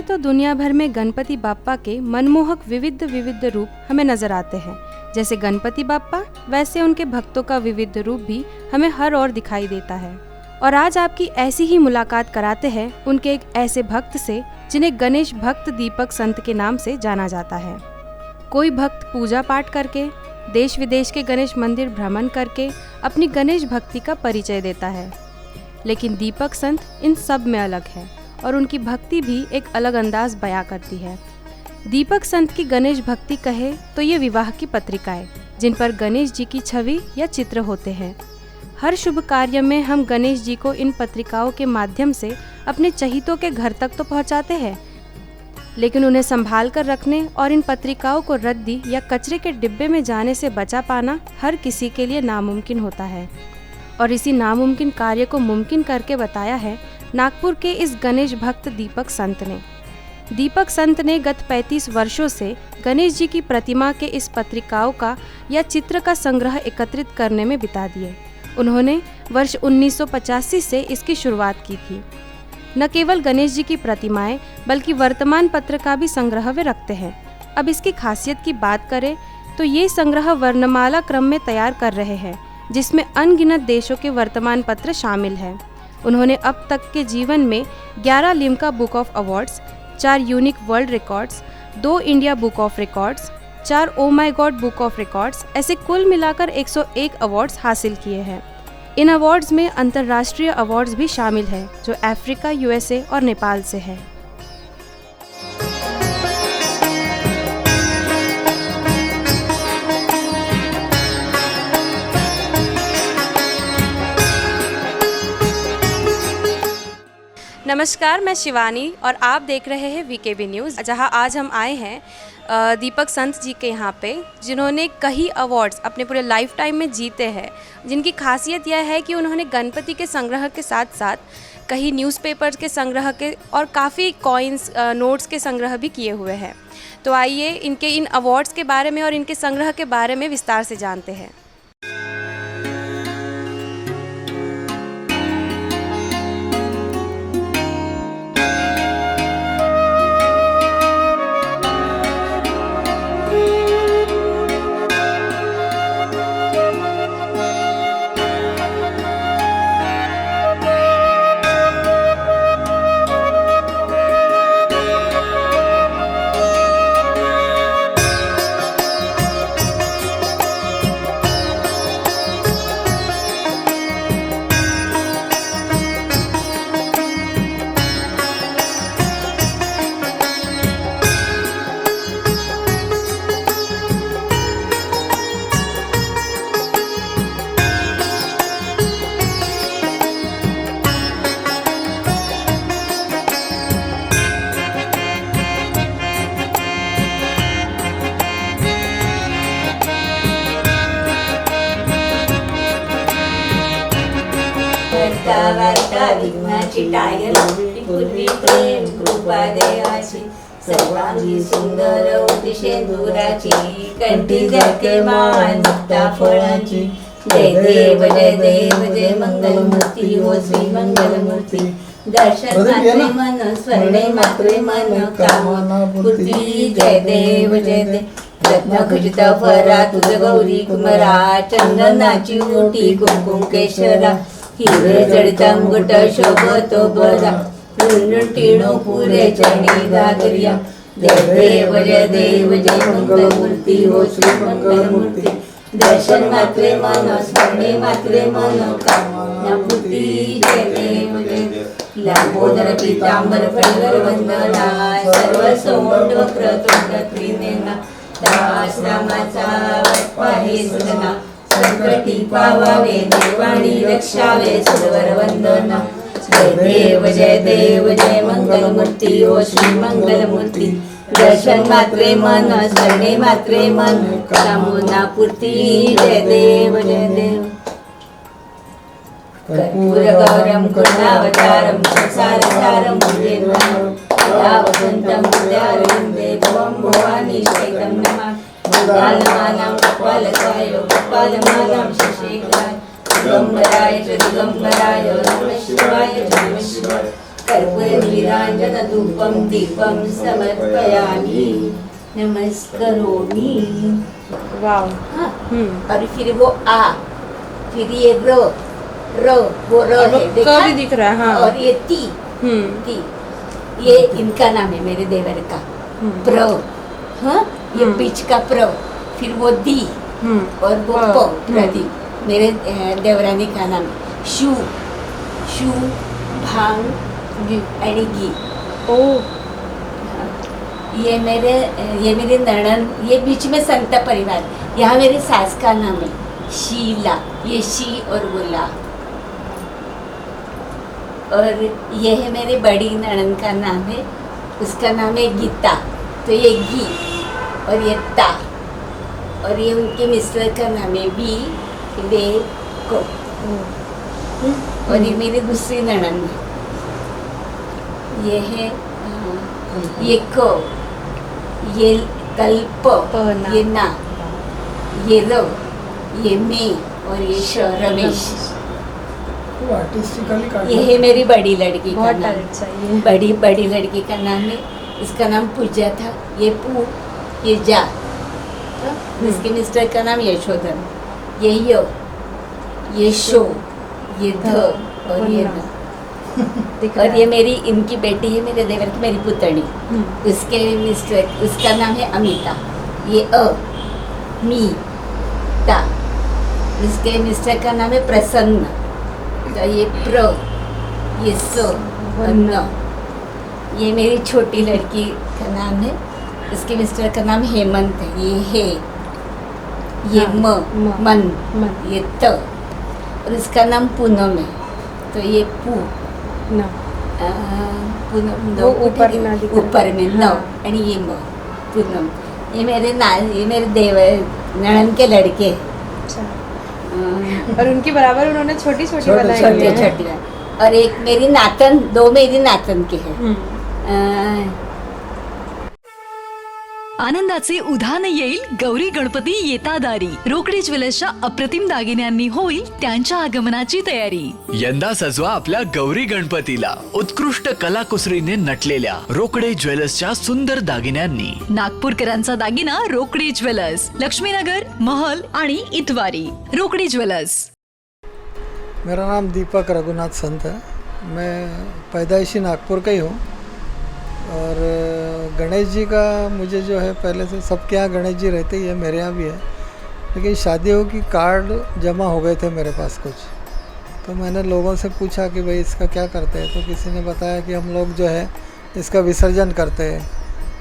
तो दुनिया भर में गणपति बाप्पा के मनमोहक विविध विविध रूप हमें नजर आते हैं। जैसे गणपति बाप्पा, वैसे उनके भक्तों का विविध रूप भी हमें हर ओर दिखाई देता है। और आज आपकी ऐसी ही मुलाकात कराते हैं उनके एक ऐसे भक्त से जिन्हें गणेश भक्त दीपक संत के नाम से जाना जाता है। कोई भक्त पूजा पाठ करके, देश विदेश के गणेश मंदिर भ्रमण करके अपनी गणेश भक्ति का परिचय देता है, लेकिन दीपक संत इन सब में अलग है और उनकी भक्ति भी एक अलग अंदाज बयां करती है। दीपक संत की गणेश भक्ति कहे तो ये विवाह की पत्रिकाएं, जिन पर गणेश जी की छवि या चित्र होते हैं। हर शुभ कार्य में हम गणेश जी को इन पत्रिकाओं के माध्यम से अपने चहितों के घर तक तो पहुंचाते हैं, लेकिन उन्हें संभाल कर रखने और इन पत्रिकाओं को रद्दी या कचरे के डिब्बे में जाने से बचा पाना हर किसी के लिए नामुमकिन होता है। और इसी नामुमकिन कार्य को मुमकिन करके बताया है नागपुर के इस गणेश भक्त दीपक संत ने। दीपक संत ने गत 35 वर्षों से गणेश जी की प्रतिमा के इस पत्रिकाओं का या चित्र का संग्रह एकत्रित करने में बिता दिए। उन्होंने वर्ष 1985 से इसकी शुरुआत की थी। न केवल गणेश जी की प्रतिमाएं बल्कि वर्तमान पत्र का भी संग्रह वे रखते हैं। अब इसकी खासियत की बात करें तो ये संग्रह वर्णमाला क्रम में तैयार कर रहे हैं, जिसमें अनगिनत देशों के वर्तमान पत्र शामिल हैं। उन्होंने अब तक के जीवन में 11 Limca book of awards, 4 unique world records, 2 India book of records, 4 oh my God book of records, ऐसे कुल मिलाकर 101 अवार्ड्स हासिल किए हैं। इन अवार्ड्स में अंतर्राष्ट्रीय अवार्ड्स भी शामिल हैं, जो अफ्रीका, यूएसए और नेपाल से है। नमस्कार, मैं शिवानी और आप देख रहे हैं वीकेबी न्यूज़, जहां आज हम आए हैं दीपक संत जी के यहाँ पे, जिन्होंने कई अवार्ड्स अपने पूरे लाइफ टाइम में जीते हैं। जिनकी खासियत यह है कि उन्होंने गणपति के संग्रह के साथ साथ कई न्यूज़पेपर्स के संग्रह के और काफ़ी कॉइन्स, नोट्स के संग्रह भी किए हुए हैं। तो आइए इनके इन अवार्ड्स के बारे में और इनके संग्रह के बारे में विस्तार से जानते हैं। वार्ता विघ्नाची टाळी पूर्वी प्रेम कृपा देवाची सर्वांगी सुंदर होती शेंदुराची कंठी जाते मान मुक्ता फळाची जय देव जय देव जय मंगलमूर्ती हो श्री मंगलमूर्ती दर्शन मात्रे मन स्वर्णे मात्रे मन कामना पूर्ती जय देव जय देव रत्न खचित फरा तुझ गौरी कुमरा चंदनाची ओटी कुंकुम केशरा हिरे जडिता मुकुट शोभतो बरा टिणू पुरे चरणी घागरिया जय देव जय मंगलमूर्ती हो श्री मंगलमूर्ती दर्शन मात्रे मन स्वर्णे मात्रे मन कामना पूर्ती जय देव जय देव लांबोदर पीतांबर फळगर वंदना सर्व सोंड वक्र तोंड त्रिनेना दास रामाचा वटपा हे सुदना संकटी पावावे देवाणी रक्षावे सुरवर वंदना जय देव जय मंगलमूर्ती ओ श्री मंगलमूर्ती दर्शन मात्रे मन स्वर्णे मात्रे मन कामना पूर्ती जय देव जय देव कर्पूर गौरम करुणावतारम संसारसारम भुजगेन्द्रम यावसंतं हृदयारविन्दे भवं भवानी शैतं नमामि गोपालमालां गोपालकायो गोपालमालां शशिकाय दिगम्बराय च दिगम्बराय नमः शिवाय च नमः शिवाय कर्पूरनीराञ्जनधूपं दीपं समर्पयामि नमस्करोमि। वाह। हाँ, और फिर वो आ, फिर ये रो, वो रो है, देखा? भी दिख रहा है। हाँ। और ये ती, ये इनका नाम है मेरे देवर का, प्र, हाँ, ये बीच का प्र, फिर वो दी और वो प, प्रदीप मेरे देवरानी का नाम है। शू भांग आणि गी। ये मेरे नणन, ये बीच में संत परिवार। यहाँ मेरे सास का नाम है शीला, ये शी और गुला। और ये है मेरे बड़ी नणन का नाम है, उसका नाम है गीता, तो ये गी और ये ता। और ये उनके मिस्टर का नाम है बी वे को। और ये मेरी दूसरी नणन है, ये है ये को, ये कल्प, ये ना, ये रव, ये मे और ये श रमेश। ये है मेरी बड़ी लड़की का नाम, बड़ी लड़की का नाम है, इसका नाम पूजा था। ये पू, ये जा, इसके मिस्टर का नाम यशोधन। ये यो, ये शो, ये ध और ये न। और ये मेरी इनकी बेटी है, मेरे देवर की, मेरी पुतणी, उसके मिस्टर, उसका नाम है अमिता। ये अ, मी, ता, उसके मिस्टर का नाम है प्रसन्न। तो ये प्र, ये स और न। ये मेरी छोटी लड़की का नाम है, उसके मिस्टर का नाम हेमंत है। ये हे, ये मन, ये त, और इसका नाम पूनम है, तो ये पू पूनम, ऊपर में न, और ये म पूनम। ये मेरे देवर नणन के लड़के। और उनके बराबर उन्होंने छोटी छोटी बनाई है। और एक मेरी नातन, दो मेरी नातन के हैं। आनंदाचे उधाण येईल गौरी गणपती येता दारी। रोकडे ज्वेलर्सच्या अप्रतिम दागिन्यांनी होईल त्यांच्या आगमनाची तयारी। यंदा सजवा आपल्या गौरी गणपतीला उत्कृष्ट कलाकुसरीने नटलेल्या रोकडे ज्वेलर्सच्या सुंदर दागिन्यांनी। नागपूरकरांचा दागिना रोकडे ज्वेलर्स, लक्ष्मीनगर, महल आणि इतवारी। रोकडे ज्वेलर्स। मेरा नाम दीपक रघुनाथ संत है। मैं पैदाइशी नागपुर का ही हूँ। और गणेश जी का मुझे जो है पहले से सबके यहाँ गणेश जी रहते ही है, मेरे यहाँ भी है, लेकिन शादियों की कार्ड जमा हो गए थे मेरे पास कुछ। तो मैंने लोगों से पूछा कि भाई इसका क्या करते हैं, तो किसी ने बताया कि हम लोग जो है इसका विसर्जन करते हैं,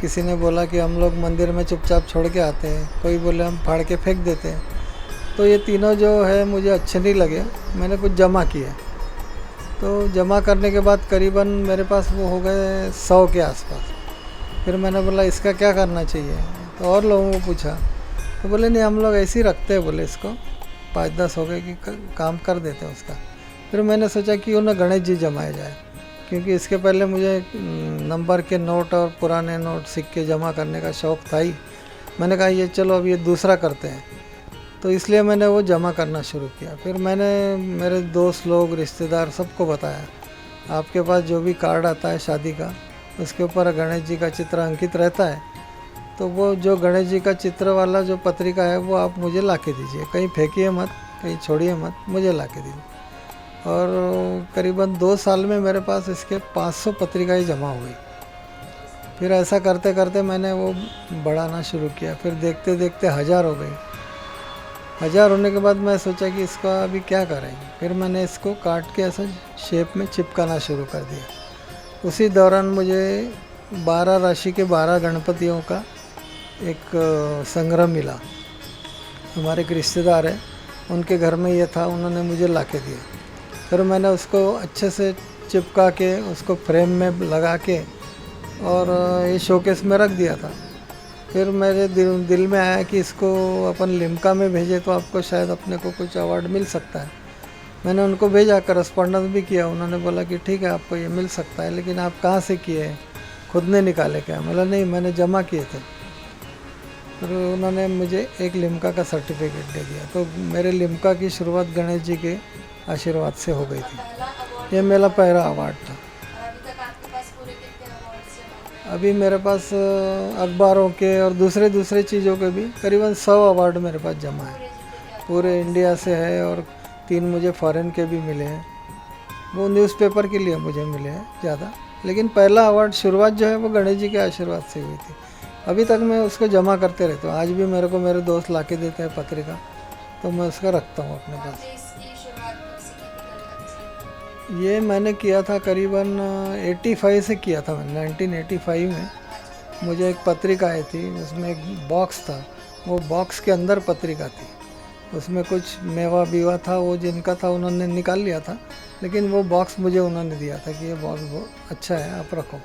किसी ने बोला कि हम लोग मंदिर में चुपचाप छोड़ के आते हैं, कोई बोले हम फाड़ के फेंक देते हैं। तो ये तीनों जो है मुझे अच्छे नहीं लगे, मैंने कुछ जमा किए। तो जमा करने के बाद करीबन मेरे पास वो हो गए 100 के आसपास। फिर मैंने बोला इसका क्या करना चाहिए, तो और लोगों को पूछा, तो बोले नहीं हम लोग ऐसे ही रखते हैं, बोले इसको 5-10 हो गए कि काम कर देते हैं उसका। फिर मैंने सोचा कि उन्हें गणेश जी जमाए जाए, क्योंकि इसके पहले मुझे नंबर के नोट और पुराने नोट सिक्के जमा करने का शौक़ था ही। मैंने कहा ये चलो अब ये दूसरा करते हैं, तो इसलिए मैंने वो जमा करना शुरू किया। फिर मैंने मेरे दोस्त लोग, रिश्तेदार सबको बताया, आपके पास जो भी कार्ड आता है शादी का, उसके ऊपर गणेश जी का चित्र अंकित रहता है, तो वो जो गणेश जी का चित्र वाला जो पत्रिका है वो आप मुझे ला के दीजिए, कहीं फेंकिए मत, कहीं छोड़िए मत, मुझे ला के दीजिए। और करीबन 2 साल में मेरे पास इसके 500 पत्रिकाएँ जमा हुई। फिर ऐसा करते करते मैंने वो बढ़ाना शुरू किया, फिर देखते देखते 1000 हो गई। 1000 होने के बाद मैं सोचा कि इसका अभी क्या करेंगे। फिर मैंने इसको काट के ऐसा शेप में चिपकाना शुरू कर दिया। उसी दौरान मुझे 12 राशि के 12 गणपतियों का एक संग्रह मिला। हमारे एक रिश्तेदार है, उनके घर में ये था, उन्होंने मुझे ला के दिया। फिर मैंने उसको अच्छे से चिपका के उसको फ्रेम में लगा के और ये शोकेस में रख दिया था। फिर मेरे दिल में आया कि इसको अपन लिम्का में भेजे तो आपको शायद अपने को कुछ अवार्ड मिल सकता है। मैंने उनको भेजा, करस्पॉन्डेंस भी किया। उन्होंने बोला कि ठीक है आपको ये मिल सकता है, लेकिन आप कहाँ से किए, खुद ने निकाले क्या? बोला नहीं, मैंने जमा किए थे। फिर उन्होंने मुझे एक लिम्का का सर्टिफिकेट दे दिया। तो मेरे लिम्का की शुरुआत गणेश जी के आशीर्वाद से हो गई थी। ये मेरा पहला अवार्ड था। अभी मेरे पास अखबारों के और दूसरे दूसरे चीज़ों के भी करीबन 100 अवार्ड मेरे पास जमा है। पूरे इंडिया से है और 3 मुझे फॉरेन के भी मिले हैं। वो न्यूज़पेपर के लिए मुझे मिले हैं ज़्यादा, लेकिन पहला अवार्ड शुरुआत जो है वो गणेश जी के आशीर्वाद से हुई थी। अभी तक मैं उसको जमा करते रहता हूँ। आज भी मेरे को मेरे दोस्त ला के देते हैं पत्रिका, तो मैं उसका रखता हूँ अपने पास। ये मैंने किया था करीबन 85 से किया था मैंने। 1985 में मुझे एक पत्रिका आई थी, उसमें एक बॉक्स था, वो बॉक्स के अंदर पत्रिका थी, उसमें कुछ मेवा बीवा था, वो जिनका था उन्होंने निकाल लिया था, लेकिन वो बॉक्स मुझे उन्होंने दिया था कि ये बॉक्स बहुत अच्छा है, आप रखो।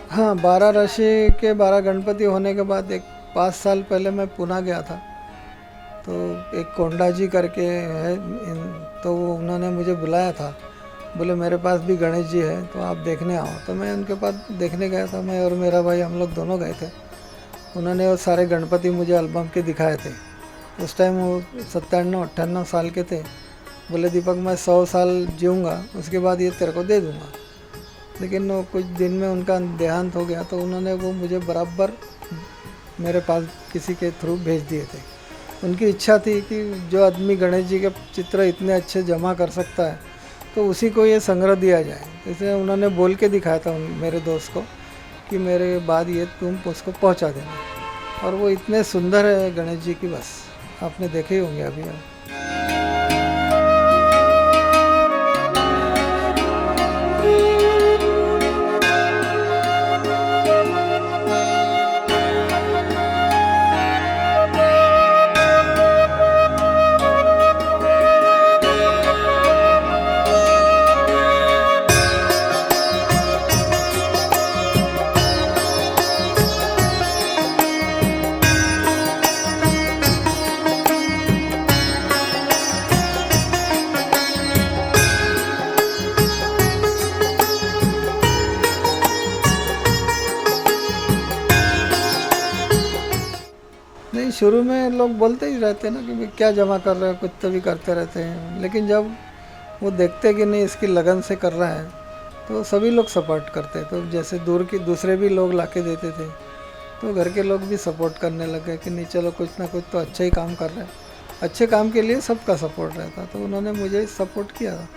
हाँ, 12 राशि के 12 गणपति होने के बाद एक 5 साल पहले मैं पुणे गया था, तो एक कोंडा जी करके है, तो उन्होंने मुझे बुलाया था, बोले मेरे पास भी गणेश जी है तो आप देखने आओ। तो मैं उनके पास देखने गया था, मैं और मेरा भाई हम लोग दोनों गए थे। उन्होंने वो सारे गणपति मुझे एल्बम के दिखाए थे। उस टाइम वो 97-98 साल के थे। बोले दीपक मैं 100 साल जीऊँगा, उसके बाद ये तेरे को दे दूँगा। लेकिन वो कुछ दिन में उनका देहांत हो गया, तो उन्होंने वो मुझे बराबर मेरे पास किसी के थ्रू भेज दिए थे। उनकी इच्छा थी कि जो आदमी गणेश जी के चित्र इतने अच्छे जमा कर सकता है तो उसी को ये संग्रह दिया जाए। तो इसलिए उन्होंने बोल के दिखाया था मेरे दोस्त को कि मेरे बाद ये तुम उसको पहुंचा देना। और वो इतने सुंदर है गणेश जी की, बस आपने देखे ही होंगे अभी। नहीं, शुरू में लोग बोलते ही रहते हैं ना कि भाई क्या जमा कर रहे हो, कुछ तो भी करते रहते हैं। लेकिन जब वो देखते कि नहीं इसकी लगन से कर रहा है तो सभी लोग सपोर्ट करते हैं। तो जैसे दूर के दूसरे भी लोग लाके देते थे, तो घर के लोग भी सपोर्ट करने लगे कि नहीं चलो कुछ ना कुछ तो अच्छा ही काम कर रहे हैं। अच्छे काम के लिए सबका सपोर्ट रहता, तो उन्होंने मुझे सपोर्ट किया था।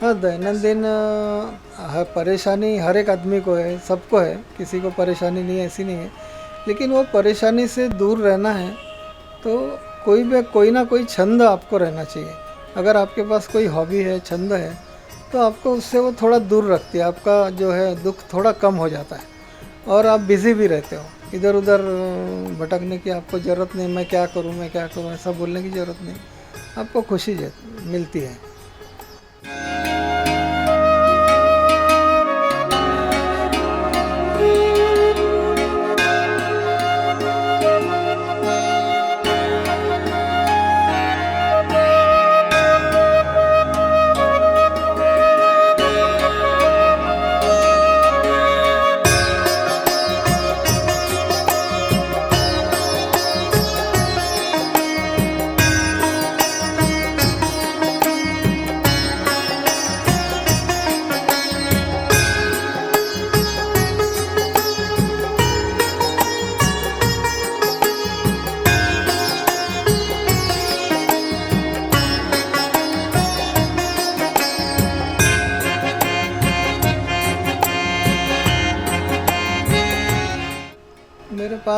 हाँ, दैनंदिन परेशानी हर एक आदमी को है, सबको है, किसी को परेशानी नहीं है ऐसी नहीं है। लेकिन वो परेशानी से दूर रहना है तो कोई ना कोई छंद आपको रहना चाहिए। अगर आपके पास कोई हॉबी है, छंद है, तो आपको उससे वो थोड़ा दूर रखती है। आपका जो है दुख थोड़ा कम हो जाता है और आप बिज़ी भी रहते हो। इधर उधर भटकने की आपको ज़रूरत नहीं, मैं क्या करूँ ऐसा बोलने की ज़रूरत नहीं। आपको खुशी मिलती है।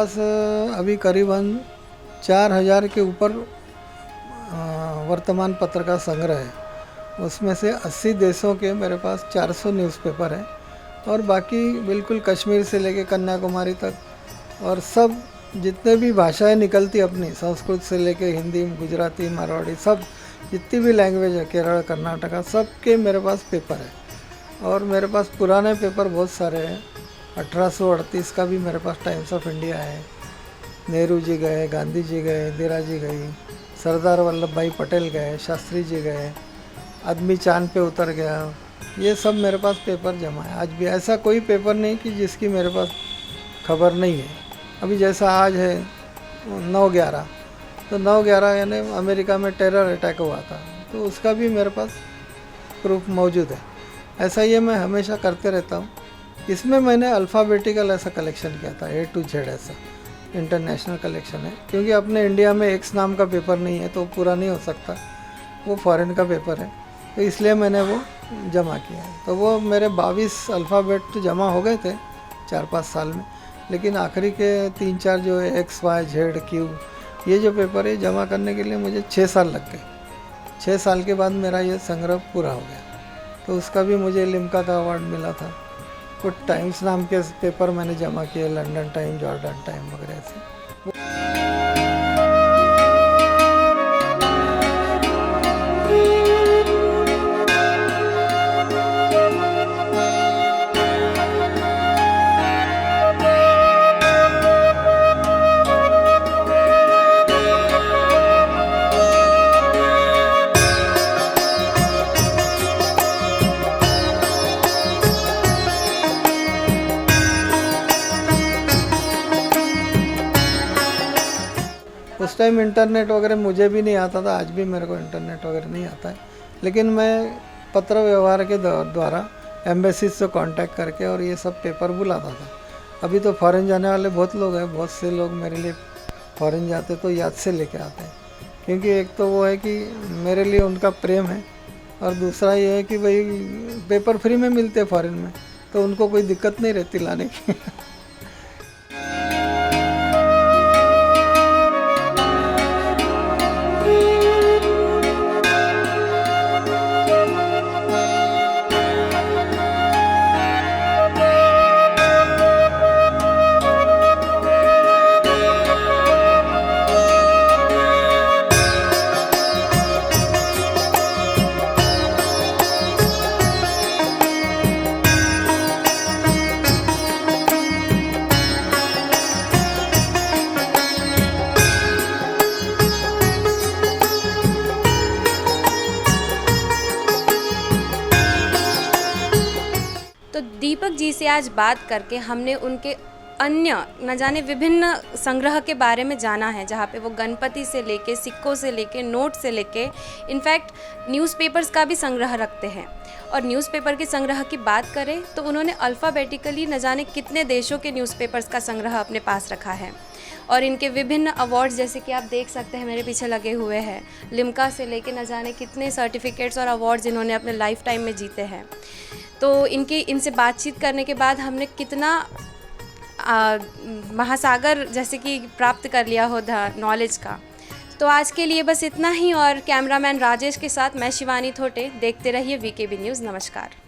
पास अभी करीबन 4000 के ऊपर वर्तमान पत्र का संग्रह है। उसमें से 80 देशों के मेरे पास 400 न्यूज़पेपर हैं और बाकी बिल्कुल कश्मीर से लेके कन्याकुमारी तक, और सब जितने भी भाषाएं निकलती अपनी, संस्कृत से लेके हिंदी, गुजराती, मारवाड़ी, सब जितनी भी लैंग्वेज है, केरल, कर्नाटका, सब के मेरे पास पेपर है। और मेरे पास पुराने पेपर बहुत सारे हैं। 1838 का भी मेरे पास टाइम्स ऑफ इंडिया है। नेहरू जी गए, गांधी जी गए, इंदिरा जी गई, सरदार वल्लभ भाई पटेल गए, शास्त्री जी गए, आदमी चांद पे उतर गया, ये सब मेरे पास पेपर जमा है। आज भी ऐसा कोई पेपर नहीं कि जिसकी मेरे पास खबर नहीं है। अभी जैसा आज है 9/11, तो 9/11 यानी अमेरिका में टेरर अटैक हुआ था, तो उसका भी मेरे पास प्रूफ मौजूद है। ऐसा ये मैं हमेशा करते रहता हूँ। इसमें मैंने अल्फ़ाबेटिकल ऐसा कलेक्शन किया था, A to Z ऐसा इंटरनेशनल कलेक्शन है, क्योंकि अपने इंडिया में एक्स नाम का पेपर नहीं है तो पूरा नहीं हो सकता, वो फॉरेन का पेपर है, तो इसलिए मैंने वो जमा किया है। तो वो मेरे 22 अल्फ़ाबेट तो जमा हो गए थे 4-5 साल में, लेकिन आखिरी के 3-4 जो है X, Y, Z, Q, ये जो पेपर है जमा करने के लिए मुझे 6 साल लग गए। 6 साल के बाद मेरा ये संग्रह पूरा हो गया। तो उसका भी मुझे लिम्का का अवार्ड मिला था। कुछ टाइम्स नाम के पेपर मैंने जमा किए, लंदन टाइम, जॉर्डन टाइम वगैरह से। उस टाइम इंटरनेट वगैरह मुझे भी नहीं आता था, आज भी मेरे को इंटरनेट वगैरह नहीं आता है, लेकिन मैं पत्र व्यवहार के द्वारा एम्बेसीज से कांटेक्ट करके और ये सब पेपर बुलाता था। अभी तो फॉरेन जाने वाले बहुत लोग हैं, बहुत से लोग मेरे लिए फॉरेन जाते तो याद से लेके आते हैं, क्योंकि एक तो वो है कि मेरे लिए उनका प्रेम है, और दूसरा ये है कि भाई पेपर फ्री में मिलते हैं फॉरेन में, तो उनको कोई दिक्कत नहीं रहती लाने की। तो दीपक जी से आज बात करके हमने उनके अन्य न जाने विभिन्न संग्रह के बारे में जाना है, जहाँ पे वो गणपति से लेके, सिक्कों से लेके, नोट से लेके, इनफैक्ट न्यूज़पेपर्स का भी संग्रह रखते हैं। और न्यूज़पेपर के संग्रह की बात करें तो उन्होंने अल्फ़ाबेटिकली न जाने कितने देशों के न्यूज़पेपर्स का संग्रह अपने पास रखा है। और इनके विभिन्न अवार्ड्स, जैसे कि आप देख सकते हैं मेरे पीछे लगे हुए हैं, लिम्का से लेके न जाने कितने सर्टिफिकेट्स और अवार्ड्स इन्होंने अपने लाइफ टाइम में जीते हैं। तो इनसे बातचीत करने के बाद हमने कितना महासागर जैसे कि प्राप्त कर लिया हो नॉलेज का। तो आज के लिए बस इतना ही, और कैमरामैन राजेश के साथ मैं शिवानी थोटे। देखते रहिए VKB न्यूज़। नमस्कार।